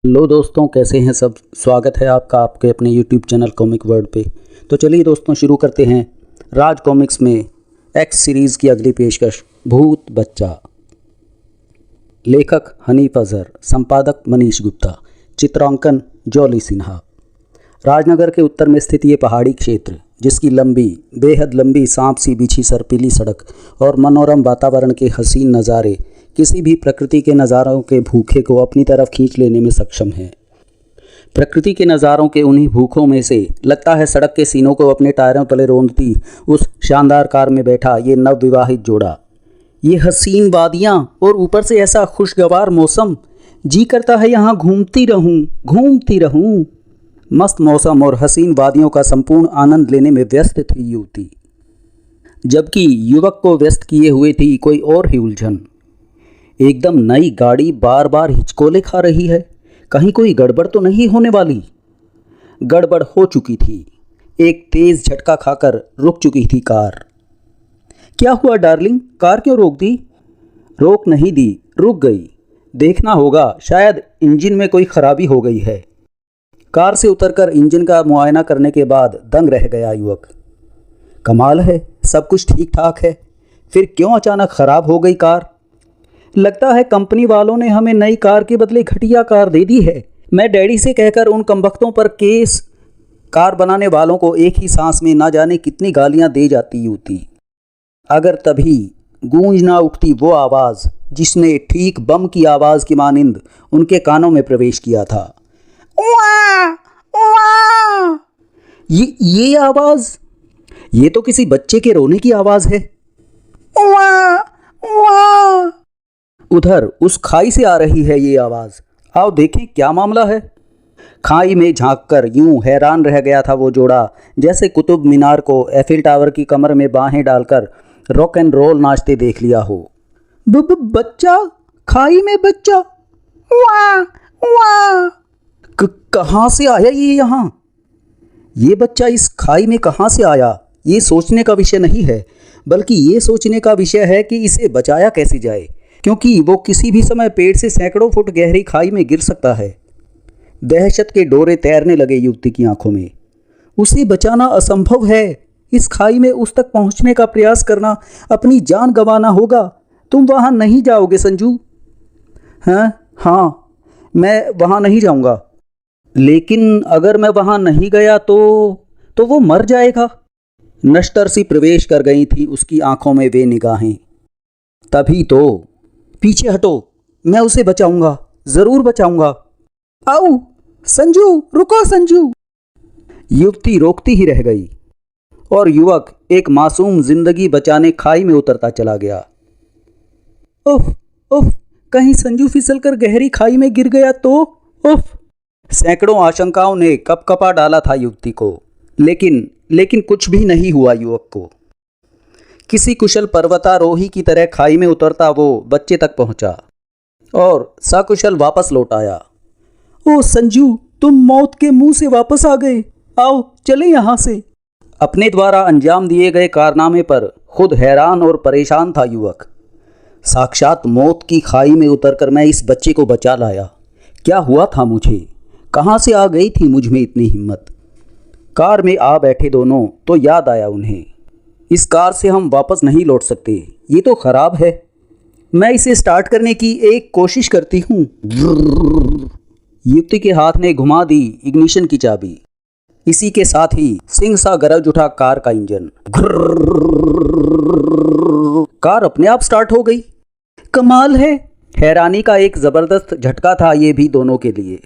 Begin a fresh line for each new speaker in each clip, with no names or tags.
Hello दोस्तों, कैसे हैं सब। स्वागत है आपका आपके अपने यूट्यूब चैनल कॉमिक वर्ल्ड पे। तो चलिए दोस्तों, शुरू करते हैं राज कॉमिक्स में एक्स सीरीज़ की अगली पेशकश, भूत बच्चा। लेखक हनीफ अजहर, संपादक मनीष गुप्ता, चित्रांकन जॉली सिन्हा। राजनगर के उत्तर में स्थित ये पहाड़ी क्षेत्र, जिसकी लंबी, बेहद लंबी, सांप सी बिछी सर्पीली सड़क और मनोरम वातावरण के हसीन नज़ारे किसी भी प्रकृति के नज़ारों के भूखे को अपनी तरफ खींच लेने में सक्षम है। प्रकृति के नज़ारों के उन्हीं भूखों में से लगता है सड़क के सीनों को अपने टायरों तले रोंदती उस शानदार कार में बैठा ये नवविवाहित जोड़ा। ये हसीन वादियाँ और ऊपर से ऐसा खुशगवार मौसम, जी करता है यहाँ घूमती रहूं। मस्त मौसम और हसीन वादियों का संपूर्ण आनंद लेने में व्यस्त थी युवती, जबकि युवक को व्यस्त किए हुए थी कोई और ही उलझन। एकदम नई गाड़ी बार बार हिचकोले खा रही है, कहीं कोई गड़बड़ तो नहीं होने वाली। गड़बड़ हो चुकी थी, एक तेज झटका खाकर रुक चुकी थी कार। क्या हुआ डार्लिंग, कार क्यों रोक दी? रोक नहीं दी, रुक गई। देखना होगा, शायद इंजन में कोई खराबी हो गई है। कार से उतरकर इंजन का मुआयना करने के बाद दंग रह गया युवक। कमाल है, सब कुछ ठीक ठाक है, फिर क्यों अचानक खराब हो गई कार? लगता है कंपनी वालों ने हमें नई कार के बदले घटिया कार दे दी है। मैं डैडी से कहकर उन कमबख्तों पर केस। कार बनाने वालों को एक ही सांस में ना जाने कितनी गालियां दे जाती होती, अगर तभी गूंज ना उठती वो आवाज़ जिसने ठीक बम की आवाज़ की मानिंद उनके कानों में प्रवेश किया था। उआ, उआ। ये आवाज़, ये तो किसी बच्चे के रोने की आवाज़ है। उआ, उआ। उधर उस खाई से आ रही है ये आवाज़। आओ देखें क्या मामला है। खाई में झांककर यूं हैरान रह गया था वो जोड़ा, जैसे कुतुब मीनार को एफिल टावर की कमर में बाहें डालकर रॉक एंड रोल नाचते देख लिया हो। बच्चा, खाई में बच्चा, वाह वाह। कहाँ से आया ये यहाँ? ये बच्चा इस खाई में कहाँ से आया, ये सोचने का विषय नहीं है, बल्कि ये सोचने का विषय है कि इसे बचाया कैसे जाए, क्योंकि वो किसी भी समय पेड़ से सैकड़ों फुट गहरी खाई में गिर सकता है। दहशत के डोरे तैरने लगे युवती की आंखों में। उसे बचाना असंभव है। इस खाई में उस तक पहुंचने का प्रयास करना अपनी जान गंवाना होगा। तुम वहां नहीं जाओगे संजू? हाँ, मैं वहां नहीं जाऊंगा। लेकिन अगर मैं वहां नहीं गया तो वो मर जाएगा। नश्तर सी प्रवेश कर गई थी उसकी आंखों में वे निगाहें। तभी तो, पीछे हटो, मैं उसे बचाऊंगा, जरूर बचाऊंगा। आओ संजू, रुको संजू। युवती रोकती ही रह गई और युवक एक मासूम जिंदगी बचाने खाई में उतरता चला गया। उफ उफ, कहीं संजू फिसलकर गहरी खाई में गिर गया तो? उफ। सैकड़ों आशंकाओं ने कपकपा डाला था युवती को, लेकिन कुछ भी नहीं हुआ युवक को। किसी कुशल पर्वतारोही की तरह खाई में उतरता वो बच्चे तक पहुंचा और सकुशल वापस लौट आया। ओ संजू, तुम मौत के मुंह से वापस आ गए। आओ चले यहाँ से। अपने द्वारा अंजाम दिए गए कारनामे पर खुद हैरान और परेशान था युवक। साक्षात मौत की खाई में उतरकर मैं इस बच्चे को बचा लाया। क्या हुआ था मुझे? कहाँ से आ गई थी मुझ में इतनी हिम्मत? कार में आ बैठे दोनों तो याद आया उन्हें, इस कार से हम वापस नहीं लौट सकते, ये तो खराब है। मैं इसे स्टार्ट करने की एक कोशिश करती हूँ। युवती के हाथ ने घुमा दी इग्निशन की चाबी। इसी के साथ ही सिंह सा गरज उठा कार का इंजन। कार अपने आप स्टार्ट हो गई। कमाल है। हैरानी का एक जबरदस्त झटका था ये भी दोनों के लिए।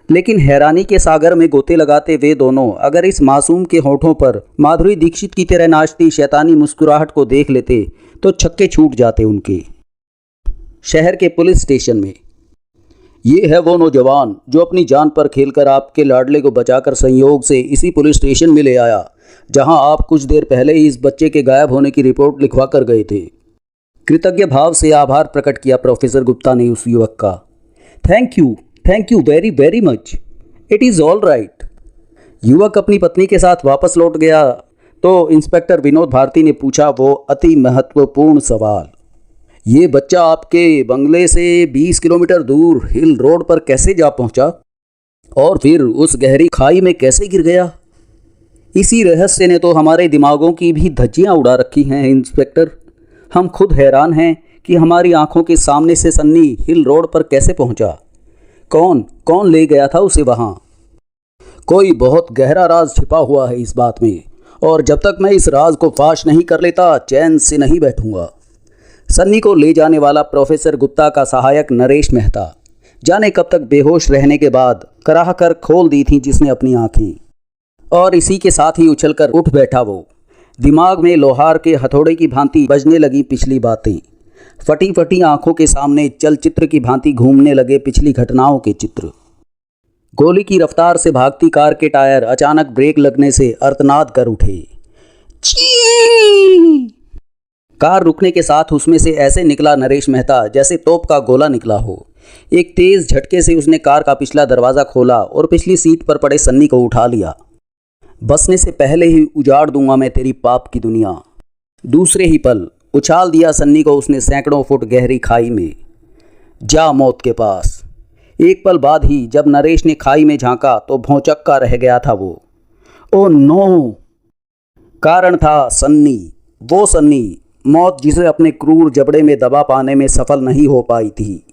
लेकिन हैरानी के सागर में गोते लगाते वे दोनों अगर इस मासूम के होठों पर माधुरी दीक्षित की तरह नाचती शैतानी मुस्कुराहट को देख लेते तो छक्के छूट जाते उनके। शहर के पुलिस स्टेशन में। ये है वो नौजवान जो अपनी जान पर खेलकर आपके लाडले को बचाकर संयोग से इसी पुलिस स्टेशन में ले आया, जहां आप कुछ देर पहले ही इस बच्चे के गायब होने की रिपोर्ट लिखवा कर गए थे। कृतज्ञ भाव से आभार प्रकट किया प्रोफेसर गुप्ता ने उस युवक का। Thank you very very much. It is all right. युवक अपनी पत्नी के साथ वापस लौट गया तो इंस्पेक्टर विनोद भारती ने पूछा वो अति महत्वपूर्ण सवाल। ये बच्चा आपके बंगले से 20 किलोमीटर दूर हिल रोड पर कैसे जा पहुंचा और फिर उस गहरी खाई में कैसे गिर गया? इसी रहस्य ने तो हमारे दिमागों की भी धज्जियां उड़ा रखी हैं इंस्पेक्टर। हम खुद हैरान हैं कि हमारी आंखों के सामने से सन्नी हिल रोड पर कैसे पहुंचा। कौन कौन ले गया था उसे वहां? कोई बहुत गहरा राज छिपा हुआ है इस बात में, और जब तक मैं इस राज को फाश नहीं कर लेता चैन से नहीं बैठूंगा। सन्नी को ले जाने वाला प्रोफेसर गुप्ता का सहायक नरेश मेहता जाने कब तक बेहोश रहने के बाद कराह कर खोल दी थी जिसने अपनी आंखें, और इसी के साथ ही उछलकर उठ बैठा वो। दिमाग में लोहार के हथौड़े की भांति बजने लगी पिछली बातें। फटी फटी आंखों के सामने चलचित्र की भांति घूमने लगे पिछली घटनाओं के चित्र। गोली की रफ्तार से भागती कार के टायर अचानक ब्रेक लगने से अर्तनाद कर उठे। ची! कार रुकने के साथ उसमें से ऐसे निकला नरेश मेहता जैसे तोप का गोला निकला हो। एक तेज झटके से उसने कार का पिछला दरवाज़ा खोला और पिछली सीट पर पड़े सन्नी को उठा लिया। बसने से पहले ही उजाड़ दूंगा मैं तेरी पाप की दुनिया। दूसरे ही पल उछाल दिया सन्नी को उसने सैकड़ों फुट गहरी खाई में। जा मौत के पास। एक पल बाद ही जब नरेश ने खाई में झांका तो भौंचक्का रह गया था वो। Oh no! कारण था सन्नी, वो सन्नी, मौत जिसे अपने क्रूर जबड़े में दबा पाने में सफल नहीं हो पाई थी।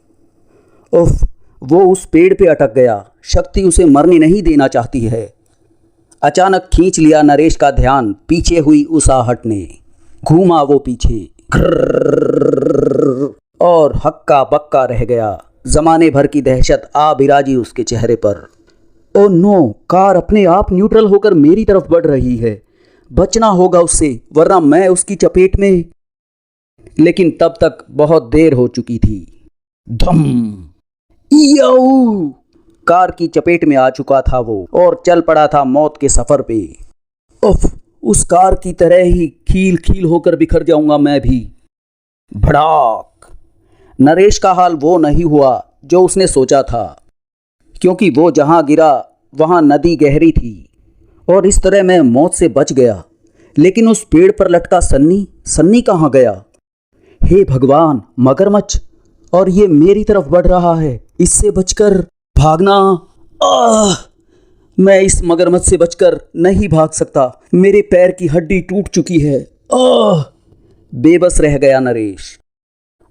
उफ, वो उस पेड़ पे अटक गया। शक्ति उसे मरने नहीं देना चाहती है। अचानक खींच लिया नरेश का ध्यान पीछे हुई उस आहट ने। घूमा वो पीछे और हक्का बक्का रह गया। जमाने भर की दहशत आ बिराजी उसके चेहरे पर। Oh no! कार अपने आप न्यूट्रल होकर मेरी तरफ बढ़ रही है। बचना होगा उससे, वरना मैं उसकी चपेट में। लेकिन तब तक बहुत देर हो चुकी थी। धम! याऊ! कार की चपेट में आ चुका था वो और चल पड़ा था मौत के सफर पे। उफ! उस कार की तरह ही खील खील होकर बिखर जाऊंगा मैं भी। भड़ाक! नरेश का हाल वो नहीं हुआ जो उसने सोचा था, क्योंकि वो जहां गिरा वहां नदी गहरी थी और इस तरह मैं मौत से बच गया। लेकिन उस पेड़ पर लटका सन्नी कहाँ गया? हे भगवान! मगरमच्छ! और ये मेरी तरफ बढ़ रहा है। इससे बचकर भागना। मैं इस मगरमच्छ से बचकर नहीं भाग सकता। मेरे पैर की हड्डी टूट चुकी है। बेबस रह गया नरेश।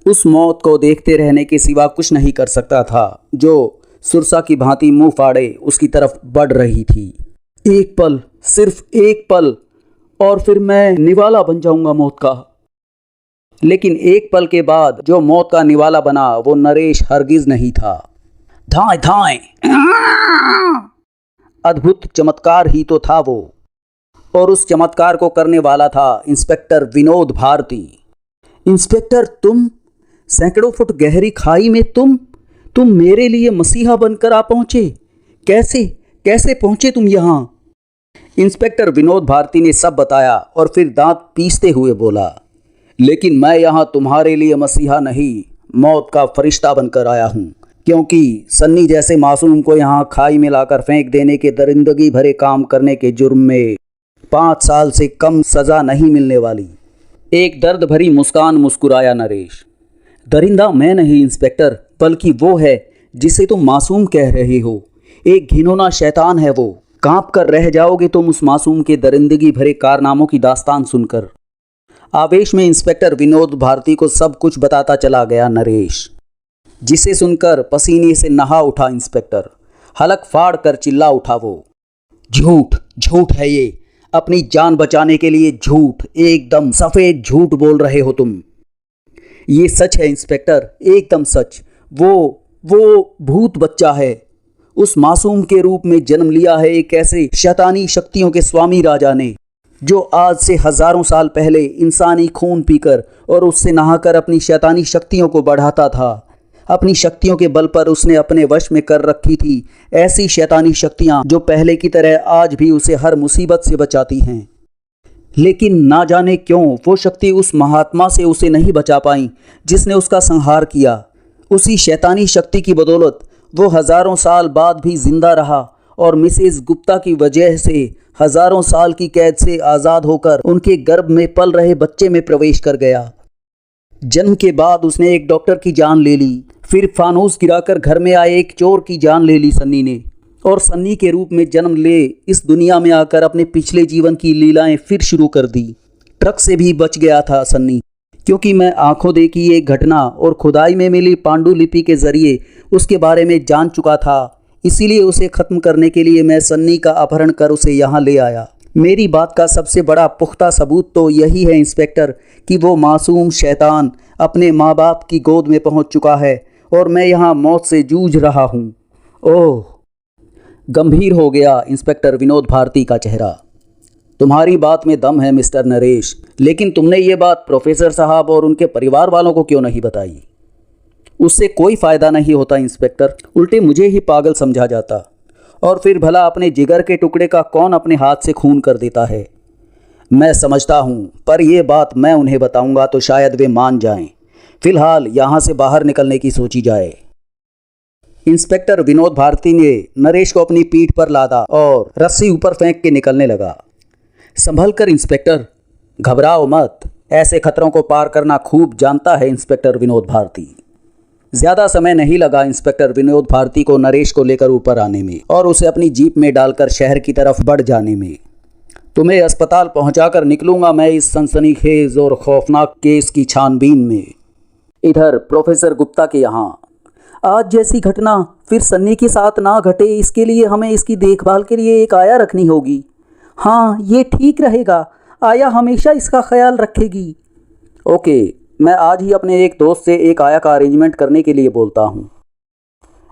उस मौत को देखते रहने के सिवा कुछ नहीं कर सकता था जो सुरसा की भांति मुंह फाड़े उसकी तरफ बढ़ रही थी। एक पल, सिर्फ एक पल, और फिर मैं निवाला बन जाऊंगा मौत का। लेकिन एक पल के बाद जो मौत का निवाला बना वो नरेश हरगिज नहीं था। धाएं धाएं! अद्भुत चमत्कार ही तो था वो, और उस चमत्कार को करने वाला था इंस्पेक्टर विनोद भारती। इंस्पेक्टर, तुम सैकड़ों फुट गहरी खाई में तुम मेरे लिए मसीहा बनकर आ पहुंचे। कैसे पहुंचे तुम यहाँ? इंस्पेक्टर विनोद भारती ने सब बताया और फिर दांत पीसते हुए बोला, लेकिन मैं यहाँ तुम्हारे लिए मसीहा नहीं, मौत का फरिश्ता बनकर आया हूँ। क्योंकि सन्नी जैसे मासूम को यहाँ खाई में लाकर फेंक देने के दरिंदगी भरे काम करने के जुर्म में 5 साल से कम सज़ा नहीं मिलने वाली। एक दर्द भरी मुस्कान मुस्कुराया नरेश। दरिंदा मैं नहीं इंस्पेक्टर, बल्कि वो है जिसे तुम मासूम कह रहे हो। एक घिनौना शैतान है वो। कांप कर रह जाओगे तुम उस मासूम के दरिंदगी भरे कारनामों की दास्तान सुनकर। आवेश में इंस्पेक्टर विनोद भारती को सब कुछ बताता चला गया नरेश, जिसे सुनकर पसीने से नहा उठा इंस्पेक्टर। हलक फाड़ कर चिल्ला उठा वो, झूठ है ये। अपनी जान बचाने के लिए झूठ, एकदम सफ़ेद झूठ बोल रहे हो तुम। ये सच है इंस्पेक्टर, एकदम सच। वो भूत बच्चा है। उस मासूम के रूप में जन्म लिया है एक ऐसे शैतानी शक्तियों के स्वामी राजा ने, जो आज से हजारों साल पहले इंसानी खून पीकर और उससे नहाकर अपनी शैतानी शक्तियों को बढ़ाता था। अपनी शक्तियों के बल पर उसने अपने वश में कर रखी थी ऐसी शैतानी शक्तियां जो पहले की तरह आज भी उसे हर मुसीबत से बचाती हैं। लेकिन ना जाने क्यों वो शक्ति उस महात्मा से उसे नहीं बचा पाई जिसने उसका संहार किया। उसी शैतानी शक्ति की बदौलत वो हजारों साल बाद भी जिंदा रहा और मिसेस गुप्ता की वजह से हजारों साल की कैद से आज़ाद होकर उनके गर्भ में पल रहे बच्चे में प्रवेश कर गया। जन्म के बाद उसने एक डॉक्टर की जान ले ली, फिर फानूस गिराकर घर में आए एक चोर की जान ले ली सन्नी ने, और सन्नी के रूप में जन्म ले इस दुनिया में आकर अपने पिछले जीवन की लीलाएं फिर शुरू कर दी। ट्रक से भी बच गया था सन्नी, क्योंकि मैं आंखों देखी एक घटना और खुदाई में मिली पांडुलिपि के जरिए उसके बारे में जान चुका था। इसीलिए उसे ख़त्म करने के लिए मैं सन्नी का अपहरण कर उसे यहाँ ले आया। मेरी बात का सबसे बड़ा पुख्ता सबूत तो यही है इंस्पेक्टर कि वो मासूम शैतान अपने माँ बाप की गोद में पहुँच चुका है और मैं यहाँ मौत से जूझ रहा हूँ। ओह, गंभीर हो गया इंस्पेक्टर विनोद भारती का चेहरा। तुम्हारी बात में दम है मिस्टर नरेश, लेकिन तुमने ये बात प्रोफेसर साहब और उनके परिवार वालों को क्यों नहीं बताई? उससे कोई फ़ायदा नहीं होता इंस्पेक्टर, उल्टे मुझे ही पागल समझा जाता। और फिर भला अपने जिगर के टुकड़े का कौन अपने हाथ से खून कर देता है? मैं समझता हूँ, पर यह बात मैं उन्हें बताऊँगा तो शायद वे मान जाएं। फिलहाल यहाँ से बाहर निकलने की सोची जाए। इंस्पेक्टर विनोद भारती ने नरेश को अपनी पीठ पर लादा और रस्सी ऊपर फेंक के निकलने लगा। संभल कर इंस्पेक्टर, घबराओ मत, ऐसे खतरों को पार करना खूब जानता है इंस्पेक्टर विनोद भारती। ज़्यादा समय नहीं लगा इंस्पेक्टर विनोद भारती को नरेश को लेकर ऊपर आने में और उसे अपनी जीप में डालकर शहर की तरफ बढ़ जाने में। तुम्हें अस्पताल पहुंचाकर निकलूंगा मैं इस सनसनीखेज और खौफनाक केस की छानबीन में। इधर प्रोफेसर गुप्ता के यहाँ आज जैसी घटना फिर सन्नी के साथ ना घटे, इसके लिए हमें इसकी देखभाल के लिए एक आया रखनी होगी। हाँ, ये ठीक रहेगा, आया हमेशा इसका ख्याल रखेगी। ओके, मैं आज ही अपने एक दोस्त से एक आया का अरेंजमेंट करने के लिए बोलता हूँ।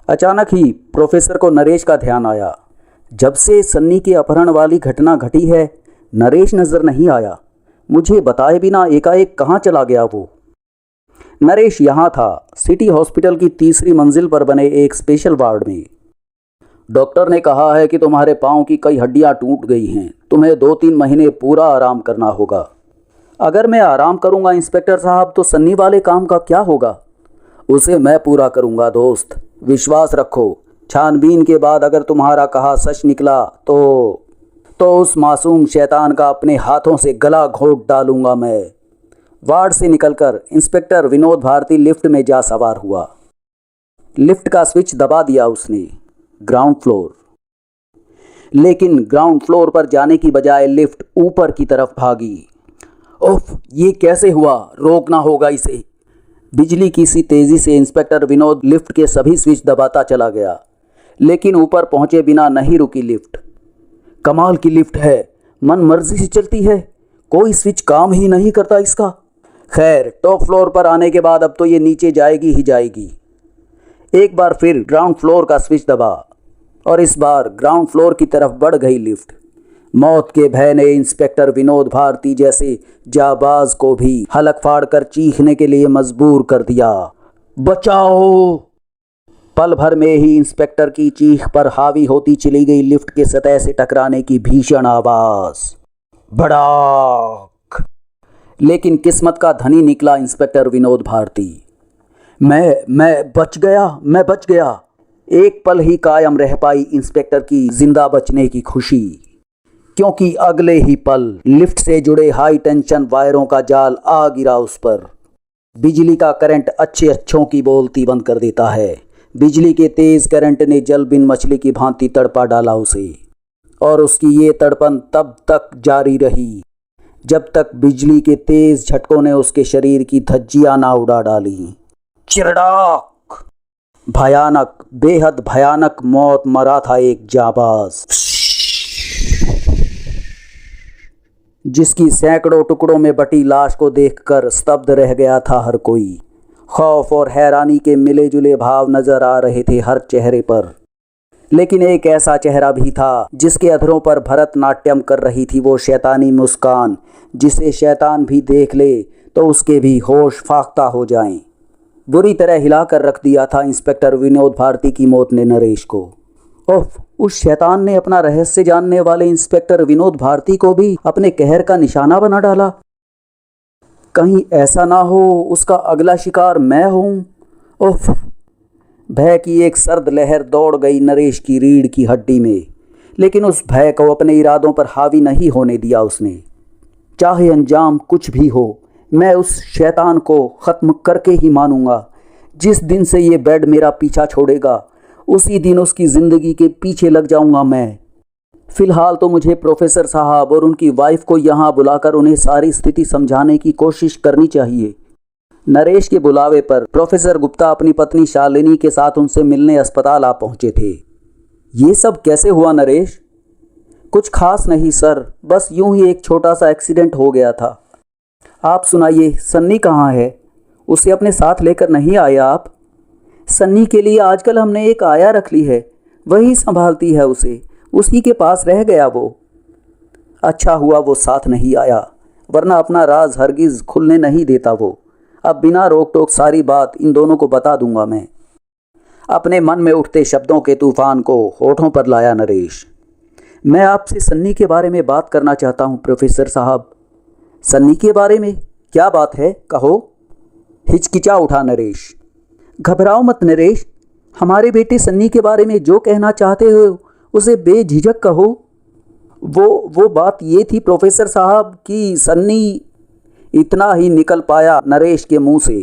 अचानक ही प्रोफेसर को नरेश का ध्यान आया। जब से सन्नी के अपहरण वाली घटना घटी है, नरेश नज़र नहीं आया। मुझे बताए बिना एकाएक कहाँ चला गया वो? नरेश यहाँ था, सिटी हॉस्पिटल की तीसरी मंजिल पर बने एक स्पेशल वार्ड में। डॉक्टर ने कहा है कि तुम्हारे पाँव की कई हड्डियाँ टूट गई हैं, तुम्हें 2-3 महीने पूरा आराम करना होगा। अगर मैं आराम करूंगा इंस्पेक्टर साहब तो सन्नी वाले काम का क्या होगा? उसे मैं पूरा करूंगा दोस्त, विश्वास रखो। छानबीन के बाद अगर तुम्हारा कहा सच निकला तो उस मासूम शैतान का अपने हाथों से गला घोंट डालूंगा मैं। वार्ड से निकलकर इंस्पेक्टर विनोद भारती लिफ्ट में जा सवार हुआ। लिफ्ट का स्विच दबा दिया उसने। Ground floor. लेकिन ग्राउंड फ्लोर पर जाने की बजाय लिफ्ट ऊपर की तरफ भागी। ओफ, ये कैसे हुआ? रोकना होगा इसे। बिजली की सी तेज़ी से इंस्पेक्टर विनोद लिफ्ट के सभी स्विच दबाता चला गया, लेकिन ऊपर पहुंचे बिना नहीं रुकी लिफ्ट। कमाल की लिफ्ट है, मन मर्जी से चलती है, कोई स्विच काम ही नहीं करता इसका। खैर, टॉप फ्लोर पर आने के बाद अब तो ये नीचे जाएगी ही जाएगी। एक बार फिर ग्राउंड फ्लोर का स्विच दबा और इस बार ग्राउंड फ्लोर की तरफ बढ़ गई लिफ्ट। मौत के भय ने इंस्पेक्टर विनोद भारती जैसे जाबाज को भी हलक फाड़ कर चीखने के लिए मजबूर कर दिया। बचाओ! पल भर में ही इंस्पेक्टर की चीख पर हावी होती चली गई लिफ्ट के सतह से टकराने की भीषण आवाज। भड़ाक! लेकिन किस्मत का धनी निकला इंस्पेक्टर विनोद भारती। मैं बच गया। एक पल ही कायम रह पाई इंस्पेक्टर की जिंदा बचने की खुशी, क्योंकि अगले ही पल लिफ्ट से जुड़े हाई टेंशन वायरों का जाल आ गिरा उस पर। बिजली का करंट अच्छों की बोलती बंद कर देता है। बिजली के तेज करंट ने जल बिन मछली की भांति तड़पा डाला उसे, और उसकी ये तड़पन तब तक जारी रही जब तक बिजली के तेज झटकों ने उसके शरीर की धज्जियां ना उड़ा डाली। चिरडाक! भयानक, बेहद भयानक मौत मरा था एक जाबाज, जिसकी सैकड़ों टुकड़ों में बटी लाश को देखकर स्तब्ध रह गया था हर कोई। खौफ और हैरानी के मिले जुले भाव नजर आ रहे थे हर चेहरे पर, लेकिन एक ऐसा चेहरा भी था जिसके अधरों पर भरतनाट्यम कर रही थी वो शैतानी मुस्कान, जिसे शैतान भी देख ले तो उसके भी होश फाख्ता हो जाएं। बुरी तरह हिलाकर रख दिया था इंस्पेक्टर विनोद भारती की मौत ने नरेश को। ओफ, उस शैतान ने अपना रहस्य जानने वाले इंस्पेक्टर विनोद भारती को भी अपने कहर का निशाना बना डाला। कहीं ऐसा ना हो उसका अगला शिकार मैं हूं। ओफ! भय की एक सर्द लहर दौड़ गई नरेश की रीढ़ की हड्डी में, लेकिन उस भय को अपने इरादों पर हावी नहीं होने दिया उसने। चाहे अंजाम कुछ भी हो, मैं उस शैतान को ख़त्म करके ही मानूंगा। जिस दिन से ये बेड मेरा पीछा छोड़ेगा उसी दिन उसकी ज़िंदगी के पीछे लग जाऊंगा मैं। फ़िलहाल तो मुझे प्रोफेसर साहब और उनकी वाइफ को यहाँ बुलाकर उन्हें सारी स्थिति समझाने की कोशिश करनी चाहिए। नरेश के बुलावे पर प्रोफेसर गुप्ता अपनी पत्नी शालिनी के साथ उनसे मिलने अस्पताल आ पहुँचे थे। ये सब कैसे हुआ नरेश? कुछ खास नहीं सर, बस यूं ही एक छोटा सा एक्सीडेंट हो गया था। आप सुनाइए, सन्नी कहाँ है? उसे अपने साथ लेकर नहीं आया आप? सन्नी के लिए आजकल हमने एक आया रख ली है, वही संभालती है उसे, उसी के पास रह गया वो। अच्छा हुआ वो साथ नहीं आया, वरना अपना राज हरगिज़ खुलने नहीं देता वो। अब बिना रोक टोक सारी बात इन दोनों को बता दूंगा मैं। अपने मन में उठते शब्दों के तूफान को होठों पर लाया नरेश। मैं आपसे सन्नी के बारे में बात करना चाहता हूँ प्रोफेसर साहब। सन्नी के बारे में? क्या बात है, कहो। हिचकिचा उठा नरेश। घबराओ मत नरेश, हमारे बेटे सन्नी के बारे में जो कहना चाहते हो उसे बेझिझक कहो। वो बात ये थी प्रोफेसर साहब कि सन्नी। इतना ही निकल पाया नरेश के मुंह से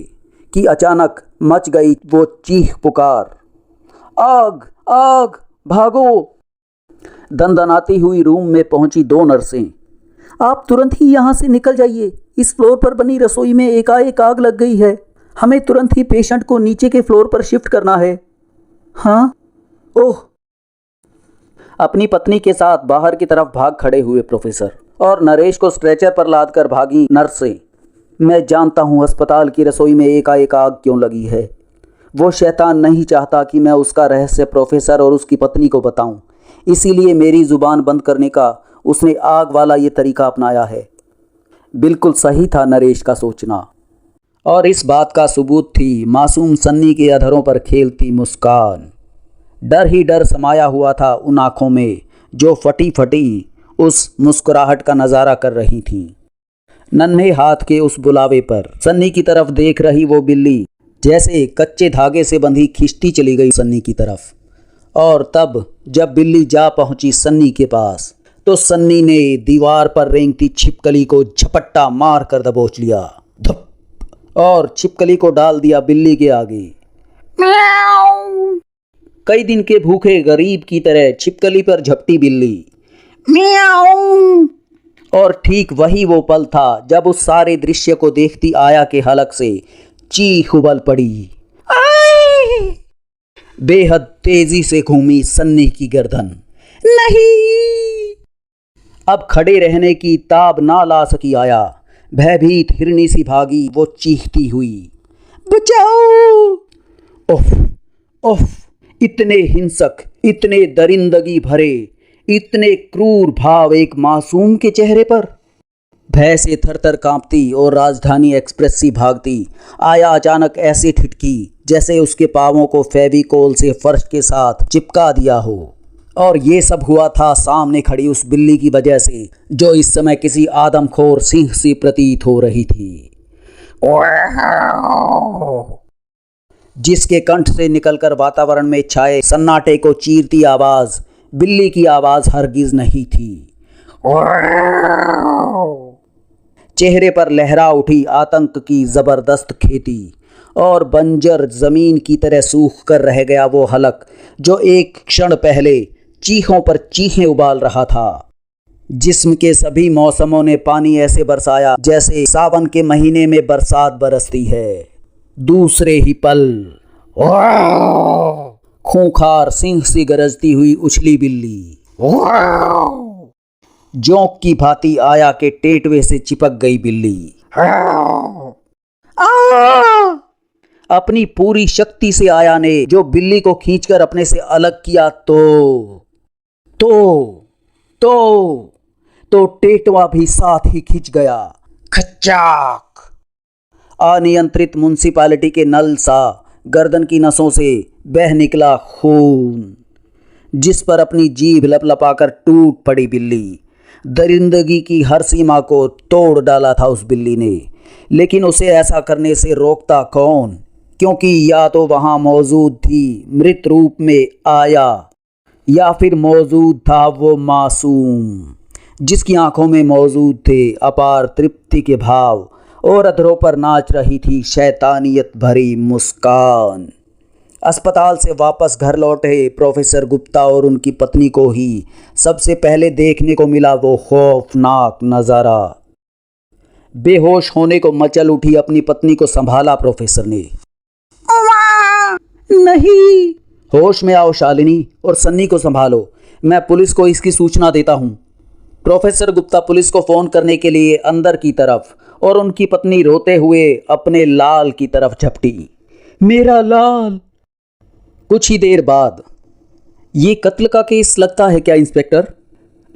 कि अचानक मच गई वो चीख पुकार, आग आग भागो। दंदनाती हुई रूम में पहुंची दो नर्सें। आप तुरंत ही यहाँ से निकल जाइए, इस फ्लोर पर बनी रसोई में एकाएक आग लग गई है, हमें तुरंत ही पेशेंट को नीचे के फ्लोर पर शिफ्ट करना है। हाँ? ओह। अपनी पत्नी के साथ बाहर की तरफ भाग खड़े हुए प्रोफेसर और नरेश को स्ट्रेचर पर लादकर भागी नर्सें। मैं जानता हूँ अस्पताल की रसोई में एकाएक आग क्यों लगी है। वो शैतान नहीं चाहता कि मैं उसका रहस्य प्रोफेसर और उसकी पत्नी को बताऊं, इसीलिए मेरी ज़ुबान बंद करने का उसने आग वाला ये तरीका अपनाया है। बिल्कुल सही था नरेश का सोचना, और इस बात का सबूत थी मासूम सन्नी के अधरों पर खेलती मुस्कान। डर ही डर समाया हुआ था उन आँखों में जो फटी फटी उस मुस्कुराहट का नज़ारा कर रही थीं। नन्हे हाथ के उस बुलावे पर सन्नी की तरफ देख रही वो बिल्ली जैसे कच्चे धागे से बंधी खींचती चली गई सन्नी की तरफ। और तब जब बिल्ली जा पहुंची सन्नी के पास तो सन्नी ने दीवार पर रेंगती छिपकली को झपट्टा मार कर दबोच लिया, धप, और छिपकली को डाल दिया बिल्ली के आगे। म्याऊ। कई दिन के भूखे गरीब की तरह छिपकली पर झपटी बिल्ली। म्याऊ। और ठीक वही वो पल था जब उस सारे दृश्य को देखती आया के हलक से चीख उबल पड़ी। बेहद तेजी से घूमी सन्नी की गर्दन। नहीं। अब खड़े रहने की ताब ना ला सकी आया। भयभीत हिरनी सी भागी वो चीखती हुई, बचाओ। उफ उफ, इतने हिंसक, इतने दरिंदगी भरे, इतने क्रूर भाव एक मासूम के चेहरे पर। भय से थरथर कांपती और राजधानी एक्सप्रेस सी भागती आया अचानक ऐसे ठिठकी जैसे उसके पांवों को फेविकोल से फर्श के साथ चिपका दिया हो। और ये सब हुआ था सामने खड़ी उस बिल्ली की वजह से जो इस समय किसी आदमखोर सिंह सी प्रतीत हो रही थी, जिसके कंठ से निकलकर वातावरण में छाए सन्नाटे को चीरती आवाज बिल्ली की आवाज हरगिज नहीं थी। चेहरे पर लहरा उठी आतंक की जबरदस्त खेती और बंजर जमीन की तरह सूख कर रह गया वो हलक जो एक क्षण पहले चीखों पर चीखें उबाल रहा था। जिस्म के सभी मौसमों ने पानी ऐसे बरसाया जैसे सावन के महीने में बरसात बरसती है। दूसरे ही पल खूंखार सिंह सी गरजती हुई उछली बिल्ली जोंक की भांति आया के टेटवे से चिपक गई बिल्ली। अपनी पूरी शक्ति से आया ने जो बिल्ली को खींचकर अपने से अलग किया तो टेटवा भी साथ ही खिंच गया। खच्चाक। अनियंत्रित म्युनिसिपैलिटी के नल सा गर्दन की नसों से बह निकला खून, जिस पर अपनी जीभ लपलपाकर टूट पड़ी बिल्ली। दरिंदगी की हर सीमा को तोड़ डाला था उस बिल्ली ने, लेकिन उसे ऐसा करने से रोकता कौन, क्योंकि या तो वहाँ मौजूद थी मृत रूप में आया या फिर मौजूद था वो मासूम जिसकी आंखों में मौजूद थे अपार तृप्ति के भाव और अधरों पर नाच रही थी शैतानियत भरी मुस्कान। अस्पताल से वापस घर लौटे प्रोफेसर गुप्ता और उनकी पत्नी को ही सबसे पहले देखने को मिला वो खौफनाक नज़ारा। बेहोश होने को मचल उठी अपनी पत्नी को संभाला प्रोफेसर ने। नहीं, होश में आओ शालिनी और सन्नी को संभालो, मैं पुलिस को इसकी सूचना देता हूँ। प्रोफेसर गुप्ता पुलिस को फ़ोन करने के लिए अंदर की तरफ और उनकी पत्नी रोते हुए अपने लाल की तरफ झपटी। मेरा लाल। कुछ ही देर बाद, ये कत्ल का केस लगता है क्या इंस्पेक्टर?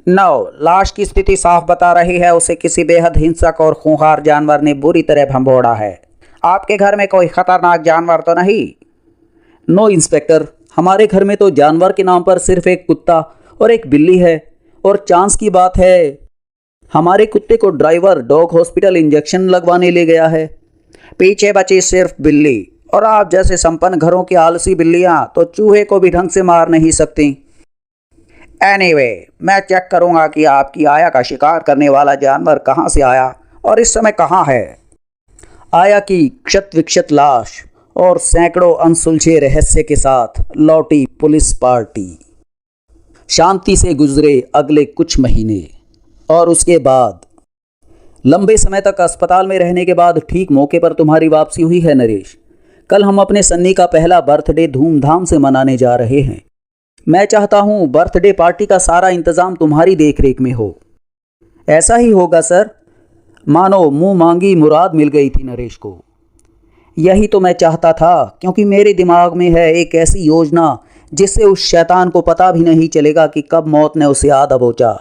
नो, लाश की स्थिति साफ बता रही है उसे किसी बेहद हिंसक और खूंखार जानवर ने बुरी तरह भंबोड़ा है। आपके घर में कोई खतरनाक जानवर तो नहीं? नो इंस्पेक्टर, हमारे घर में तो जानवर के नाम पर सिर्फ एक कुत्ता और एक बिल्ली है, और चांस की बात है हमारे कुत्ते को ड्राइवर डॉग हॉस्पिटल इंजेक्शन लगवाने ले गया है। पीछे बची सिर्फ बिल्ली, और आप जैसे संपन्न घरों की आलसी बिल्लियां तो चूहे को भी ढंग से मार नहीं सकती। एनीवे, मैं चेक करूंगा कि आपकी आया का शिकार करने वाला जानवर कहां से आया और इस समय कहां है। आया की क्षत विक्षत लाश और सैकड़ों अनसुलझे रहस्य के साथ लौटी पुलिस पार्टी। शांति से गुजरे अगले कुछ महीने, और उसके बाद लंबे समय तक अस्पताल में रहने के बाद ठीक मौके पर तुम्हारी वापसी हुई है नरेश। कल हम अपने सन्नी का पहला बर्थडे धूमधाम से मनाने जा रहे हैं। मैं चाहता हूँ बर्थडे पार्टी का सारा इंतज़ाम तुम्हारी देखरेख में हो। ऐसा ही होगा सर। मानो मुंह मांगी मुराद मिल गई थी नरेश को। यही तो मैं चाहता था, क्योंकि मेरे दिमाग में है एक ऐसी योजना जिससे उस शैतान को पता भी नहीं चलेगा कि कब मौत ने उसे आ दबोचा।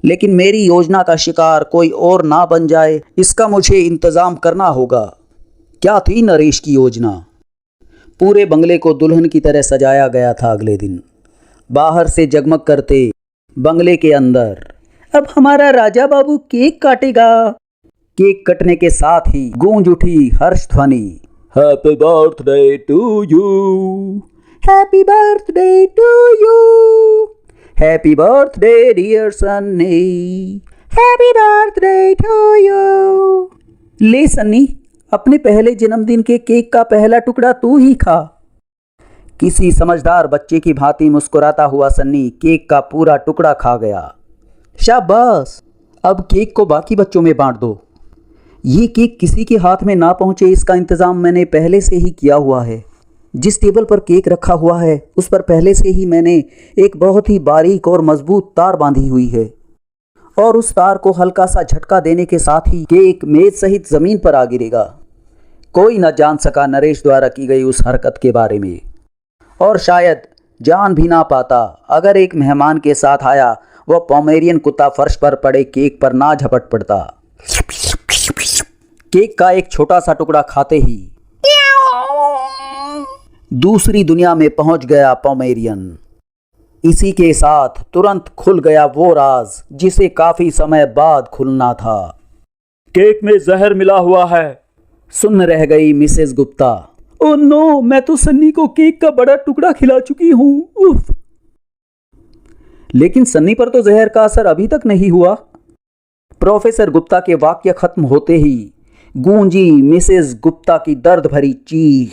लेकिन मेरी योजना का शिकार कोई और ना बन जाए, इसका मुझे इंतज़ाम करना होगा। क्या थी नरेश की योजना? पूरे बंगले को दुल्हन की तरह सजाया गया था। अगले दिन बाहर से जगमग करते बंगले के अंदर अब हमारा राजा बाबू केक काटेगा। केक कटने के साथ ही गूंज उठी हर्ष ध्वनि। Happy birthday to you, happy birthday to you, happy birthday dear Sunny, happy birthday to you. ले सन्नी, अपने पहले जन्मदिन के केक का पहला टुकड़ा तू ही खा। किसी समझदार बच्चे की भांति मुस्कुराता हुआ सन्नी केक का पूरा टुकड़ा खा गया। शाबाश, अब केक को बाकी बच्चों में बांट दो। ये केक किसी के हाथ में ना पहुंचे, इसका इंतज़ाम मैंने पहले से ही किया हुआ है। जिस टेबल पर केक रखा हुआ है उस पर पहले से ही मैंने एक बहुत ही बारीक और मजबूत तार बांधी हुई है, और उस तार को हल्का सा झटका देने के साथ ही केक मेज सहित ज़मीन पर आ गिरेगा। कोई न जान सका नरेश द्वारा की गई उस हरकत के बारे में, और शायद जान भी ना पाता अगर एक मेहमान के साथ आया वह पोमेरियन कुत्ता फर्श पर पड़े केक पर ना झपट पड़ता। केक का एक छोटा सा टुकड़ा खाते ही दूसरी दुनिया में पहुंच गया पोमेरियन। इसी के साथ तुरंत खुल गया वो राज जिसे काफी समय बाद खुलना था। केक में जहर मिला हुआ है। सुन रह गई मिसेस गुप्ता। ओह नो, मैं तो सन्नी को केक का बड़ा टुकड़ा खिला चुकी हूँ। लेकिन सन्नी पर तो जहर का असर अभी तक नहीं हुआ। प्रोफेसर गुप्ता के वाक्य खत्म होते ही गूंजी मिसेस गुप्ता की दर्द भरी चीख,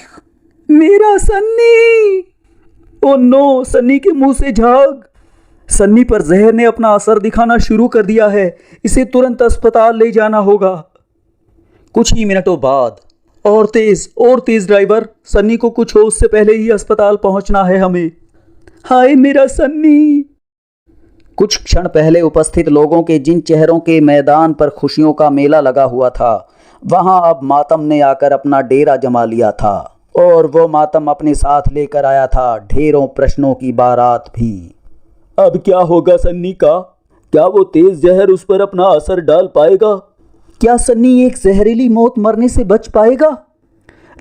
मेरा सन्नी! ओ नो, सन्नी के मुंह से झाग। सन्नी पर जहर ने अपना असर दिखाना शुरू कर दिया है। इसे तुरंत अस्पताल ले जाना होगा। कुछ ही मिनटों बाद और तेज ड्राइवर, सन्नी को कुछ हो उससे पहले ही अस्पताल पहुंचना है हमें। हाय मेरा सन्नी! कुछ क्षण पहले उपस्थित लोगों के जिन चेहरों के मैदान पर खुशियों का मेला लगा हुआ था, वहां अब मातम ने आकर अपना डेरा जमा लिया था, और वो मातम अपने साथ लेकर आया था ढेरों प्रश्नों की बारात भी। अब क्या होगा सन्नी का? क्या वो तेज जहर उस पर अपना असर डाल पाएगा? क्या सन्नी एक जहरीली मौत मरने से बच पाएगा?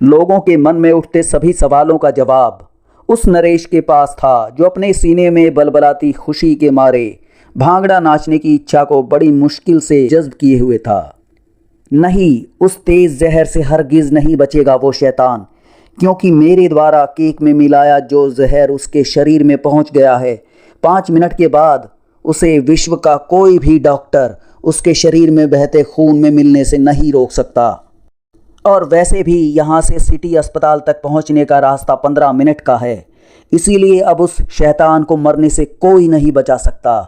लोगों के मन में उठते सभी सवालों का जवाब उस नरेश के पास था, जो अपने सीने में बलबलाती खुशी के मारे भांगड़ा नाचने की इच्छा को बड़ी मुश्किल से जज्ब किए हुए था। नहीं, उस तेज जहर से हरगिज नहीं बचेगा वो शैतान, क्योंकि मेरे द्वारा केक में मिलाया जो जहर उसके शरीर में पहुंच गया है, 5 मिनट के बाद उसे विश्व का कोई भी डॉक्टर उसके शरीर में बहते खून में मिलने से नहीं रोक सकता। और वैसे भी यहाँ से सिटी अस्पताल तक पहुँचने का रास्ता 15 मिनट का है, इसीलिए अब उस शैतान को मरने से कोई नहीं बचा सकता।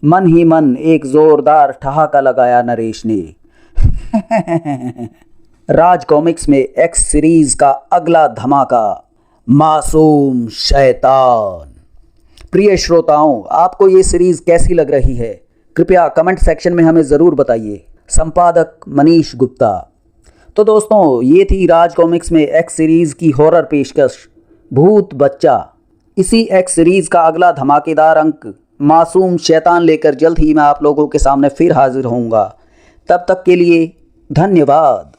मन ही मन एक जोरदार ठहाका लगाया नरेश ने। राज कॉमिक्स में एक्स सीरीज का अगला धमाका, मासूम शैतान। प्रिय श्रोताओं, आपको ये सीरीज कैसी लग रही है? कृपया कमेंट सेक्शन में हमें ज़रूर बताइए। संपादक मनीष गुप्ता। तो दोस्तों, ये थी राज कॉमिक्स में एक्स सीरीज़ की हॉरर पेशकश भूत बच्चा। इसी एक्स सीरीज़ का अगला धमाकेदार अंक मासूम शैतान लेकर जल्द ही मैं आप लोगों के सामने फिर हाजिर होऊंगा। तब तक के लिए धन्यवाद।